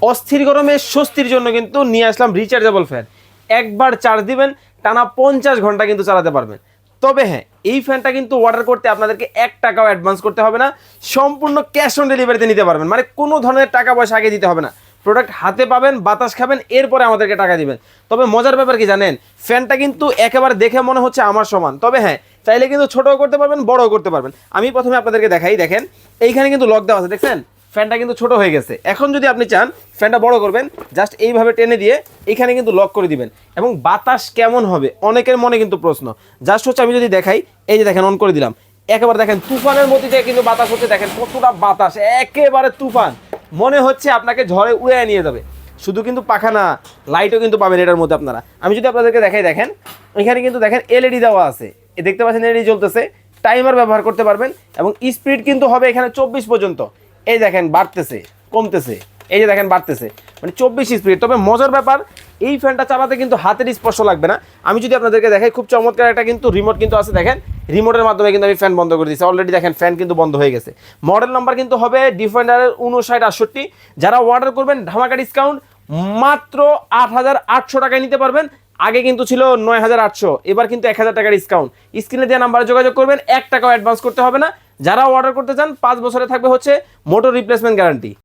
অস্থির গরমে স্বস্তির জন্য কিন্তু নিয়ে আসলাম রিচার্জেবল ফ্যান। একবার চার্জ দিবেন, টানা 50 ঘন্টা কিন্তু চালাতে পারবেন। তবে হ্যাঁ, এই ফ্যানটা কিন্তু অর্ডার করতে আপনাদেরকে 1 টাকাও অ্যাডভান্স করতে হবে না, সম্পূর্ণ ক্যাশ অন ডেলিভারিতে নিতে পারবেন। মানে কোনো ধরনের টাকা পয়সা আগে দিতে হবে না, প্রোডাক্ট হাতে পাবেন, বাতাস খাবেন, এরপরে আমাদেরকে টাকা দিবেন। তবে মজার ব্যাপার কি জানেন, ফ্যানটা কিন্তু একেবারে দেখে মনে হচ্ছে আমার সমান। তবে হ্যাঁ, চাইলে কিন্তু ছোটও করতে পারবেন, বড়ও করতে পারবেন। আমি প্রথমে আপনাদেরকে দেখাই, দেখেন এইখানে কিন্তু লক দেওয়া আছে, দেখছেন ফ্যানটা কিন্তু ছোট হয়ে গেছে। এখন যদি আপনি চান ফ্যানটা বড় করবেন, জাস্ট এইভাবে টেনে দিয়ে এইখানে কিন্তু লক করে দিবেন। এবং বাতাস কেমন হবে অনেকের মনে কিন্তু প্রশ্ন, জাস্ট হচ্ছে আমি যদি দেখাই, এই যে দেখেন অন করে দিলাম, একেবারে দেখেন তুফানের মধ্যে কিন্তু বাতাস হচ্ছে, দেখেন কতটা বাতাস, একেবারে তুফান, মনে হচ্ছে আপনাকে ঝড়ে উড়ে নিয়ে যাবে। শুধু কিন্তু পাখা না, লাইটও কিন্তু পাবেন এটার মধ্যে আপনারা। আমি যদি আপনাদেরকে দেখাই, দেখেন এখানে কিন্তু দেখেন এলইডি দেওয়া আছে, দেখতে পাচ্ছেন এলইডি জ্বলতেছে, টাইমার ব্যবহার করতে পারবেন। এবং স্পিড কিন্তু হবে এখানে 24 পর্যন্ত। এই দেখেন বাড়তেছে, কমতেছে, এই যে দেখেন বাড়তেছে, মানে 24 স্পিড। তবে মজার ব্যাপার, এই ফ্যানটা চালাতে কিন্তু হাতের স্পর্শ লাগবে না। আমি যদি আপনাদেরকে দেখাই, খুব চমৎকার একটা কিন্তু রিমোট কিন্তু আছে, দেখেন রিমোটের মাধ্যমে কিন্তু আমি ফ্যান বন্ধ করে দিচ্ছি। অলরেডি দেখেন ফ্যান কিন্তু বন্ধ হয়ে গেছে। মডেল নাম্বার কিন্তু হবে ডিফেন্ডারের 5968। যারা অর্ডার করবেন ধামাকা ডিসকাউন্ট মাত্র 8800 টাকায় নিতে পারবেন। আগে কিন্তু ছিল 9800, এবার কিন্তু 1000 টাকা ডিসকাউন্ট। স্ক্রিনে দেওয়া নাম্বারে যোগাযোগ করবেন, 1 টাকাও অ্যাডভান্স করতে হবে না। যারা অর্ডার করতে চান 5 বছরে থাকবে হচ্ছে মোটর রিপ্লেসমেন্ট গ্যারান্টি।